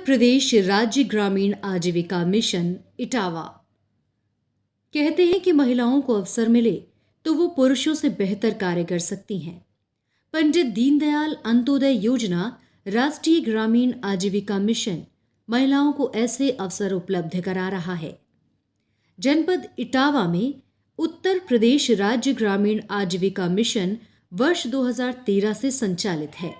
प्रदेश राज्य ग्रामीण आजीविका मिशन इटावा कहते हैं कि महिलाओं को अवसर मिले तो वो पुरुषों से बेहतर कार्य कर सकती हैं। पंडित दीनदयाल अंत्योदय योजना राष्ट्रीय ग्रामीण आजीविका मिशन महिलाओं को ऐसे अवसर उपलब्ध करा रहा है। जनपद इटावा में उत्तर प्रदेश राज्य ग्रामीण आजीविका मिशन वर्ष 2013 से संचालित है।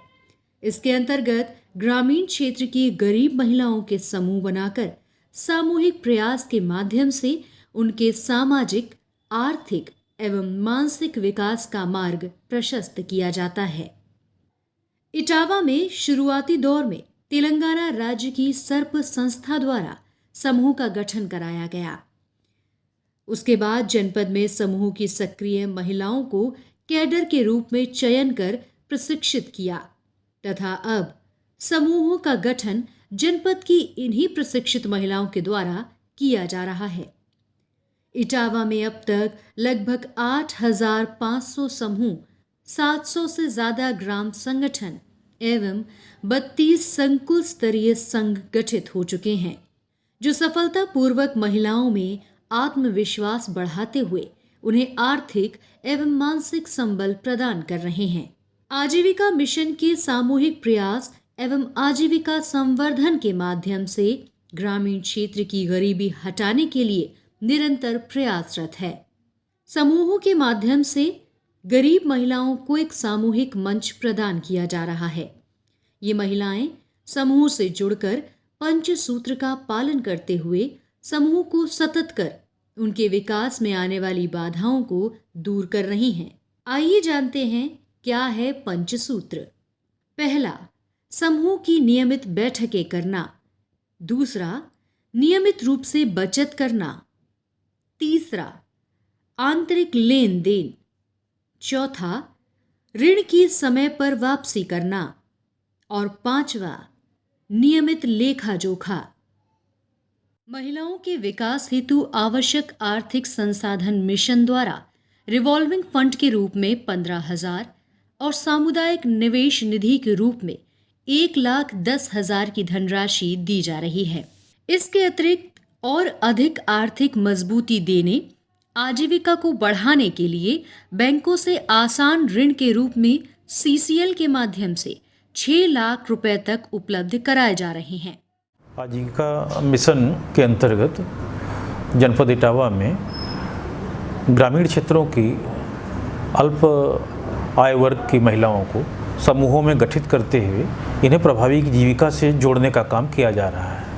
इसके अंतर्गत ग्रामीण क्षेत्र की गरीब महिलाओं के समूह बनाकर सामूहिक प्रयास के माध्यम से उनके सामाजिक, आर्थिक एवं मानसिक विकास का मार्ग प्रशस्त किया जाता है। इटावा में शुरुआती दौर में तेलंगाना राज्य की सर्प संस्था द्वारा समूह का गठन कराया गया। उसके बाद जनपद में समूह की सक्रिय महिलाओं को कैडर के रूप में चयन कर प्रशिक्षित किया तथा अब समूहों का गठन जनपद की इन्हीं प्रशिक्षित महिलाओं के द्वारा किया जा रहा है। इटावा में अब तक लगभग 8,500 समूह, 700 से ज्यादा ग्राम संगठन एवं 32 संकुल स्तरीय संघ गठित हो चुके हैं, जो सफलतापूर्वक महिलाओं में आत्मविश्वास बढ़ाते हुए उन्हें आर्थिक एवं मानसिक संबल प्रदान कर रहे हैं। आजीविका मिशन के सामूहिक प्रयास एवं आजीविका संवर्धन के माध्यम से ग्रामीण क्षेत्र की गरीबी हटाने के लिए निरंतर प्रयासरत है। समूहों के माध्यम से गरीब महिलाओं को एक सामूहिक मंच प्रदान किया जा रहा है। ये महिलाएं समूह से जुड़कर पंचसूत्र का पालन करते हुए समूह को सतत कर उनके विकास में आने वाली बाधाओं को दूर कर रही हैं। आइए जानते हैं क्या है पंचसूत्र। पहला, समूह की नियमित बैठकें करना। दूसरा, नियमित रूप से बचत करना। तीसरा, आंतरिक लेन देन। चौथा, ऋण की समय पर वापसी करना। और पांचवा, नियमित लेखा जोखा। महिलाओं के विकास हेतु आवश्यक आर्थिक संसाधन मिशन द्वारा रिवॉल्विंग फंड के रूप में 15,000 और सामुदायिक निवेश निधि के रूप में 1,10,000 की धनराशि दी जा रही है। इसके अतिरिक्त और अधिक आर्थिक मजबूती देने, आजीविका को बढ़ाने के लिए बैंकों से आसान ऋण के रूप में CCL के माध्यम से 6 लाख रुपए तक उपलब्ध कराए जा रहे हैं। आजीविका मिशन के अंतर्गत जनपद इटावा में ग्रामीण क्षेत्रों की अल्प आय वर्ग की महिलाओं को समूहों में गठित करते हुए इन्हें प्रभावी जीविका से जोड़ने का काम किया जा रहा है।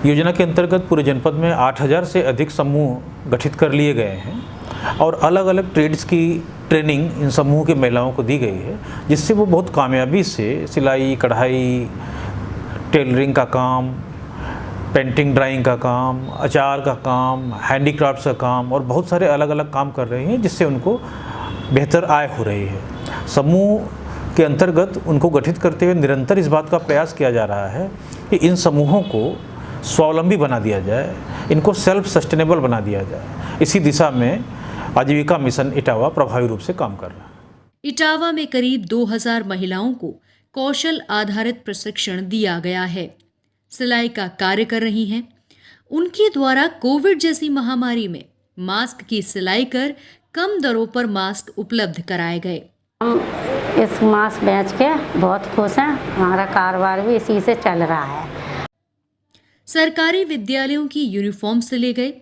योजना के अंतर्गत पूरे जनपद में 8,000 से अधिक समूह गठित कर लिए गए हैं और अलग अलग ट्रेड्स की ट्रेनिंग इन समूह के महिलाओं को दी गई है, जिससे वो बहुत कामयाबी से सिलाई, कढ़ाई, टेलरिंग का काम, पेंटिंग ड्राइंग का काम, अचार का काम, हैंडीक्राफ्ट्स का काम और बहुत सारे अलग अलग काम कर रहे हैं, जिससे उनको बेहतर आय हो रही है। समूह के अंतर्गत उनको गठित करते हुए निरंतर इस बात का प्रयास किया जा रहा है कि इन समूहों को स्वावलंबी बना दिया जाए, इनको सेल्फ सस्टेनेबल बना दिया जाए। इसी दिशा में आजीविका मिशन इटावा प्रभावी रूप से काम कर रहा है। इटावा में करीब 2,000 महिलाओं को कौशल आधारित प्रशिक्षण दिया गया है। सिलाई का कार्य कर रही हैं। उनके द्वारा कोविड जैसी महामारी में मास्क की सिलाई कर कम दरों पर मास्क उपलब्ध कराए गए। हम इस मास्क बेच के बहुत खुश हैं। हमारा कारोबार भी इसी से चल रहा है। सरकारी विद्यालयों की यूनिफॉर्म से ले गए।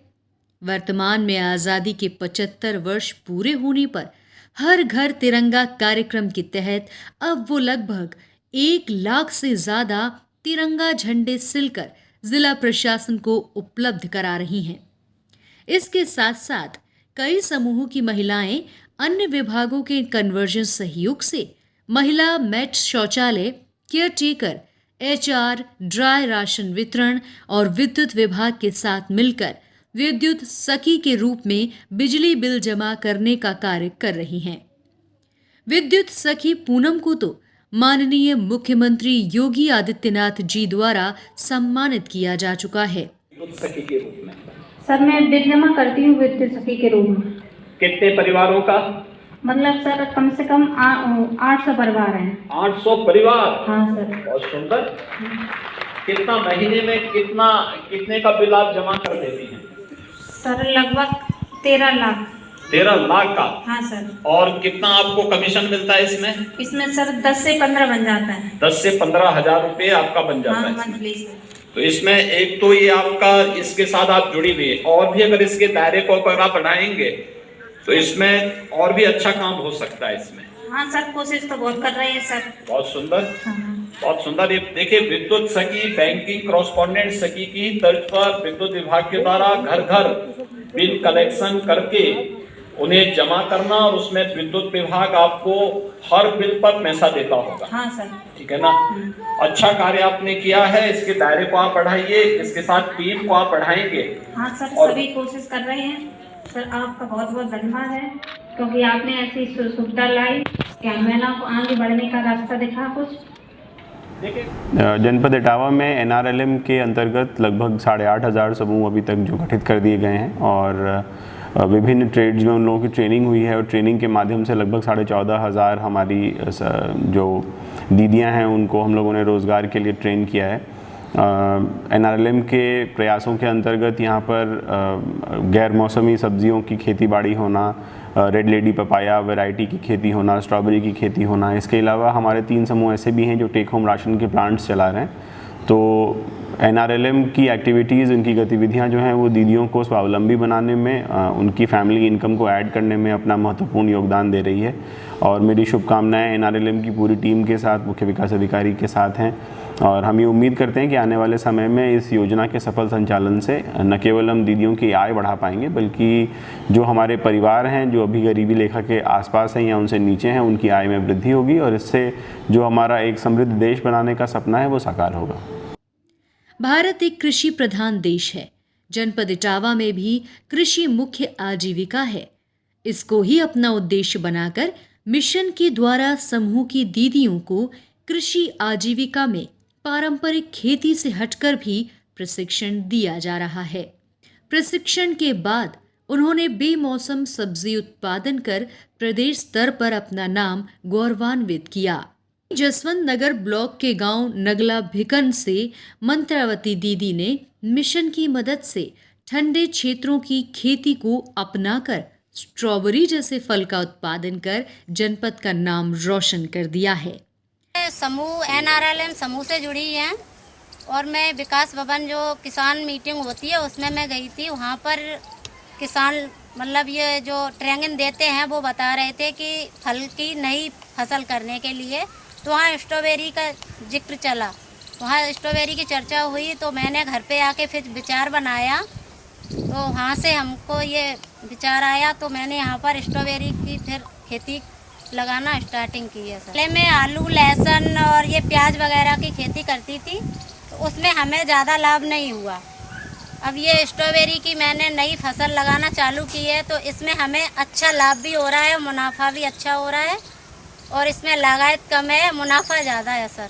वर्तमान में आज़ादी के 75 वर्ष पूरे होने पर हर घर तिरंगा कार्यक्रम के तहत अब वो लगभग 1 लाख से ज्यादा तिरंगा झंडे सिलकर जिला प्रशासन को उपलब्ध करा रही हैं। इसके साथ साथ कई समूहों की महिलाएं अन्य विभागों के कन्वर्जन सहयोग से महिला मैट शौचालय, केयरटेकर, HR, ड्राई राशन वितरण और विद्युत विभाग के साथ मिलकर विद्युत सखी के रूप में बिजली बिल जमा करने का कार्य कर रही हैं। विद्युत सखी पूनम को तो माननीय मुख्यमंत्री योगी आदित्यनाथ जी द्वारा सम्मानित किया जा चुका है। विद्युत सखी के रूप में सर मैं बिल जमा करती हूँ विद्युत सखी के रूप में। कितने परिवारों का? मतलब सर कम से कम 800 परिवार हैं। 800 परिवार? हाँ सर। बहुत सुंदर। कितना महीने में कितने का बिल आप जमा कर देती हैं? सर लगभग 13 लाख। 13 लाख का? हाँ सर। और कितना आपको कमीशन मिलता है इसमें? इसमें सर 10 से 15 बन जाता है। 10 से 15 हजार रुपये आपका बन जाता हाँ है इसमें। मंथली। तो इसमें एक तो ये आपका इसके साथ आप जुड़ी हुई है, और भी अगर इसके दायरे को अगर आप बढ़ाएंगे तो इसमें और भी अच्छा काम हो सकता है इसमें। हाँ सर, कोशिश तो बहुत कर रहे हैं सर। बहुत सुंदर, हाँ। बहुत सुंदर। ये देखिए, विद्युत सखी बैंकिंग कॉरेस्पॉन्डेंट सखी की तर्ज पर विद्युत विभाग के द्वारा घर घर बिल कलेक्शन करके उन्हें जमा करना, और उसमें विद्युत विभाग आपको हर बिल पर पैसा देता होगा। हाँ सर। ठीक है ना? अच्छा कार्य आपने किया है। इसके दायरे को आप बढ़ाइए, इसके साथ टीम को आप बढ़ाएंगे। हाँ सर, और सभी कोशिश कर रहे हैं सर। आपका बहुत बहुत धन्यवाद है, क्योंकि आपने ऐसी सुविधा लाई कि महिला को आगे बढ़ने का रास्ता दिखा कुछ। जनपद इटावा में NRLM के अंतर्गत लगभग 8,500 समूह अभी तक जो गठित कर दिए गए हैं, और विभिन्न ट्रेड्स में उन लोगों की ट्रेनिंग हुई है, और ट्रेनिंग के माध्यम से लगभग 14,500 हमारी जो दीदियां हैं उनको हम लोगों ने रोज़गार के लिए ट्रेन किया है। NRLM के प्रयासों के अंतर्गत यहाँ पर गैर मौसमी सब्जियों की खेती बाड़ी होना, रेड लेडी पपाया वैरायटी की खेती होना, स्ट्रॉबेरी की खेती होना, इसके अलावा हमारे 3 समूह ऐसे भी हैं जो टेक होम राशन के प्लांट्स चला रहे हैं। तो NRLM की एक्टिविटीज़, उनकी गतिविधियां जो हैं वो दीदियों को स्वावलंबी बनाने में, उनकी फैमिली इनकम को ऐड करने में अपना महत्वपूर्ण योगदान दे रही है। और मेरी शुभकामनाएं NRLM की पूरी टीम के साथ, मुख्य विकास अधिकारी के साथ हैं, और हम ये उम्मीद करते हैं कि आने वाले समय में इस योजना के सफल संचालन से न केवल हम दीदियों की आय बढ़ा पाएंगे, बल्कि जो हमारे परिवार हैं जो अभी गरीबी रेखा के आसपास हैं या उनसे नीचे हैं, उनकी आय में वृद्धि होगी, और इससे जो हमारा एक समृद्ध देश बनाने का सपना है वो साकार होगा। भारत एक कृषि प्रधान देश है। जनपद इटावा में भी कृषि मुख्य आजीविका है। इसको ही अपना उद्देश्य बनाकर मिशन के द्वारा समूह की दीदियों को कृषि आजीविका में पारंपरिक खेती से हटकर भी प्रशिक्षण दिया जा रहा है। प्रशिक्षण के बाद उन्होंने बेमौसम सब्जी उत्पादन कर प्रदेश स्तर पर अपना नाम गौरवान्वित किया। जसवंत नगर ब्लॉक के गांव नगला भिकन से मंत्रावती दीदी ने मिशन की मदद से ठंडे क्षेत्रों की खेती को अपनाकर स्ट्रॉबेरी जैसे फल का उत्पादन कर जनपद का नाम रोशन कर दिया है। समूह NRLM समूह से जुड़ी हैं, और मैं विकास भवन जो किसान मीटिंग होती है उसमें मैं गई थी। वहाँ पर किसान मतलब ये जो ट्रेनिंग देते हैं वो बता रहे थे कि फल की नई फसल करने के लिए, तो वहाँ स्ट्रॉबेरी का जिक्र चला, वहाँ स्ट्रॉबेरी की चर्चा हुई, तो मैंने घर पे आके फिर विचार बनाया। तो वहाँ से हमको ये विचार आया, तो मैंने यहाँ पर स्ट्रॉबेरी की फिर खेती लगाना स्टार्टिंग की है। पहले मैं आलू, लहसुन और ये प्याज वगैरह की खेती करती थी, तो उसमें हमें ज़्यादा लाभ नहीं हुआ। अब ये स्ट्रॉबेरी की मैंने नई फसल लगाना चालू की है, तो इसमें हमें अच्छा लाभ भी हो रहा है, मुनाफा भी अच्छा हो रहा है, और इसमें लागत कम है, मुनाफा ज़्यादा है सर।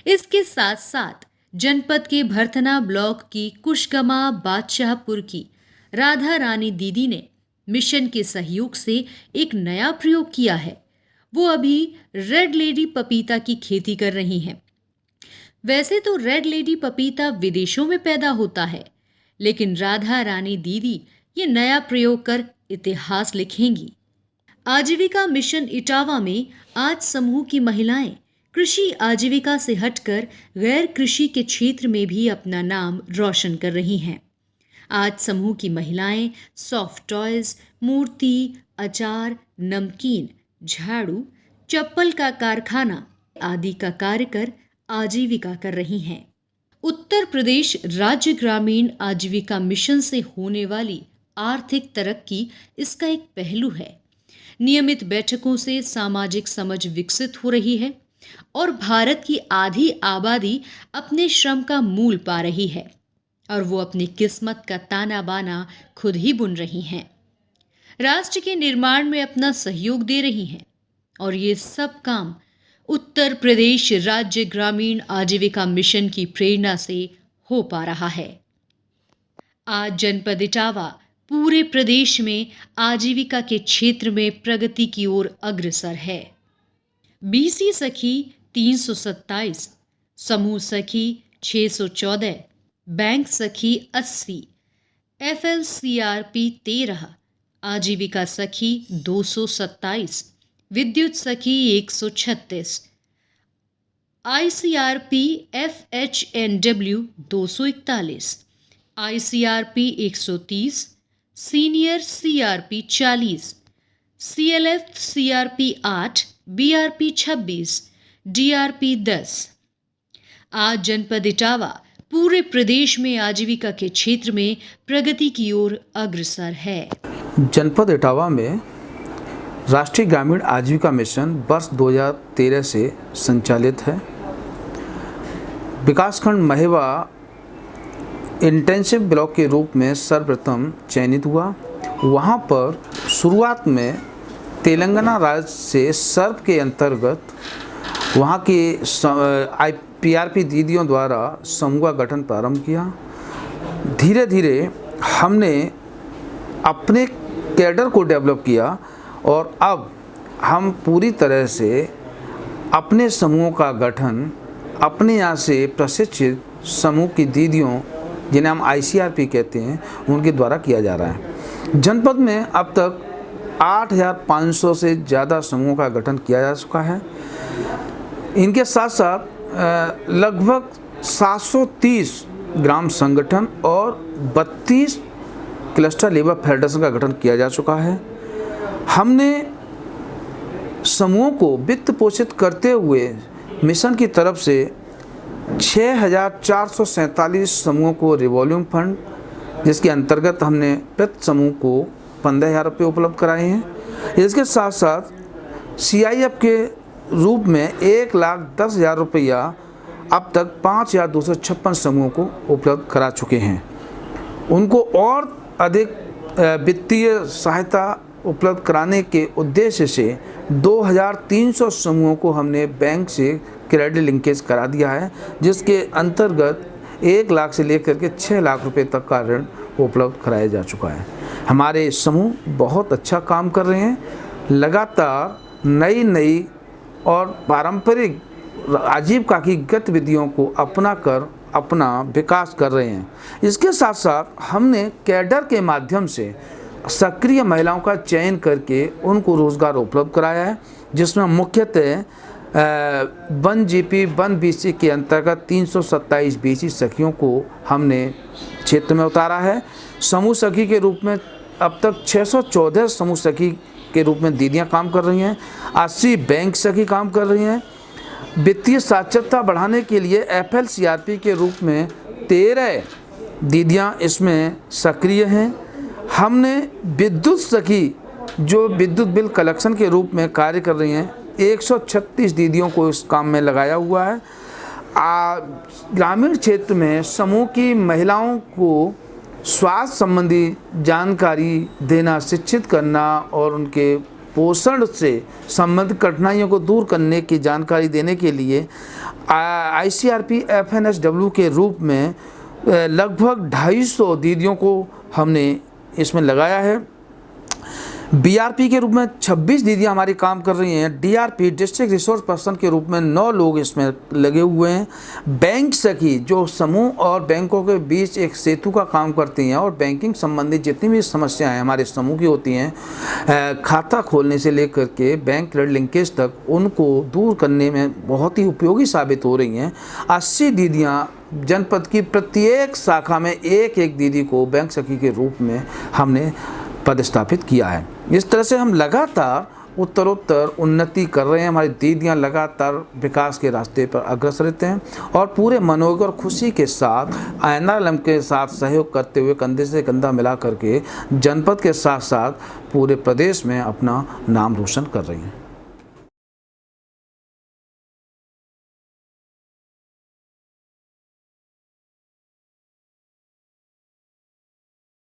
इसके साथ साथ जनपद के भरथना ब्लॉक की कुशगमा बादशाहपुर की राधा रानी दीदी ने मिशन के सहयोग से एक नया प्रयोग किया है। वो अभी रेड लेडी पपीता की खेती कर रही हैं। वैसे तो रेड लेडी पपीता विदेशों में पैदा होता है, लेकिन राधा रानी दीदी ये नया प्रयोग कर इतिहास लिखेंगी। आजीविका मिशन इटावा में आज समूह की महिलाएं कृषि आजीविका से हटकर गैर कृषि के क्षेत्र में भी अपना नाम रोशन कर रही हैं। आज समूह की महिलाएं सॉफ्ट टॉयज, मूर्ति, अचार, नमकीन, झाड़ू, चप्पल का कारखाना आदि का कार्य कर आजीविका कर रही हैं। उत्तर प्रदेश राज्य ग्रामीण आजीविका मिशन से होने वाली आर्थिक तरक्की इसका एक पहलू है। नियमित बैठकों से सामाजिक समझ विकसित हो रही है और भारत की आधी आबादी अपने श्रम का मूल पा रही है और वो अपनी किस्मत का ताना बाना खुद ही बुन रही हैं। राष्ट्र के निर्माण में अपना सहयोग दे रही हैं और ये सब काम उत्तर प्रदेश राज्य ग्रामीण आजीविका मिशन की प्रेरणा से हो पा रहा है। आज जनपद इटावा पूरे प्रदेश में आजीविका के क्षेत्र में प्रगति की ओर अग्रसर है। BC सखी 327, समूह सखी 614, बैंक सखी 80, FLCRP 13, आजीविका सखी 227, विद्युत सखी 136, ICRP FHNW 241, ICRP 130, senior CRP 40, CLF CRP 8, BRP 26, DRP 10। आज जनपद इटावा पूरे प्रदेश में आजीविका के क्षेत्र में प्रगति की ओर अग्रसर है। जनपद इटावा में राष्ट्रीय ग्रामीण आजीविका मिशन वर्ष 2013 से संचालित है। विकासखंड महेवा इंटेंसिव ब्लॉक के रूप में सर्वप्रथम चयनित हुआ। वहाँ पर शुरुआत में तेलंगाना राज्य से सर्व के अंतर्गत वहाँ की PRP दीदियों द्वारा समूह का गठन प्रारंभ किया। धीरे धीरे हमने अपने कैडर को डेवलप किया और अब हम पूरी तरह से अपने समूहों का गठन अपने यहाँ से प्रशिक्षित समूह की दीदियों, जिन्हें हम ICRP कहते हैं, उनके द्वारा किया जा रहा है। जनपद में अब तक 8,500 से ज़्यादा समूहों का गठन किया जा चुका है। इनके साथ साथ लगभग 730 ग्राम संगठन और 32 क्लस्टर लेबर फेडरेशन का गठन किया जा चुका है। हमने समूहों को वित्त पोषित करते हुए मिशन की तरफ से 6,447 समूहों को रिवॉल्विंग फंड, जिसके अंतर्गत हमने प्रति समूह को 15,000 रुपये उपलब्ध कराए हैं। इसके साथ साथ CIF के रूप में 1,10,000 रुपया अब तक 5,256 समूहों को उपलब्ध करा चुके हैं। उनको और अधिक वित्तीय सहायता उपलब्ध कराने के उद्देश्य से 2,300 समूहों को हमने बैंक से क्रेडिट लिंकेज करा दिया है, जिसके अंतर्गत 1 लाख से लेकर के 6 लाख रुपए तक का ऋण उपलब्ध कराया जा चुका है। हमारे समूह बहुत अच्छा काम कर रहे हैं, लगातार नई और पारंपरिक आजीविका की गतिविधियों को अपना कर अपना विकास कर रहे हैं। इसके साथ साथ हमने कैडर के माध्यम से सक्रिय महिलाओं का चयन करके उनको रोजगार उपलब्ध कराया है, जिसमें मुख्यतः 1GP 1BC के अंतर्गत 327 BC सखियों को हमने क्षेत्र में उतारा है। समूह सखी के रूप में अब तक 614 समूह सखी के रूप में दीदियां काम कर रही हैं, 80 बैंक सखी काम कर रही हैं। वित्तीय साक्षरता बढ़ाने के लिए FLCRP के रूप में 13 दीदियां इसमें सक्रिय हैं। हमने विद्युत सखी जो विद्युत बिल कलेक्शन के रूप में कार्य कर रही हैं, 136 दीदियों को इस काम में लगाया हुआ है। ग्रामीण क्षेत्र में समूह की महिलाओं को स्वास्थ्य संबंधी जानकारी देना, शिक्षित करना और उनके पोषण से संबंधित कठिनाइयों को दूर करने की जानकारी देने के लिए ICRP FNSW के रूप में लगभग 250 दीदियों को हमने इसमें लगाया है। BRP के रूप में 26 दीदियां हमारी काम कर रही हैं। DRP डिस्ट्रिक्ट रिसोर्स पर्सन के रूप में 9 लोग इसमें लगे हुए हैं। बैंक सखी जो समूह और बैंकों के बीच एक सेतु का काम करती हैं और बैंकिंग संबंधी जितनी भी समस्याएं हमारे समूह की होती हैं, खाता खोलने से लेकर के बैंक क्रेडिट लिंकेज तक, उनको दूर करने में बहुत ही उपयोगी साबित हो रही हैं। 80 दीदियाँ जनपद की प्रत्येक शाखा में एक दीदी को बैंक सखी के रूप में हमने पदस्थापित किया है। इस तरह से हम लगातार उत्तरोत्तर उन्नति कर रहे हैं। हमारी दीदियां लगातार विकास के रास्ते पर अग्रसर रहते हैं और पूरे मनोयोग और खुशी के साथ NRLM के साथ सहयोग करते हुए कंधे से कंधा मिला करके जनपद के साथ साथ पूरे प्रदेश में अपना नाम रोशन कर रही हैं।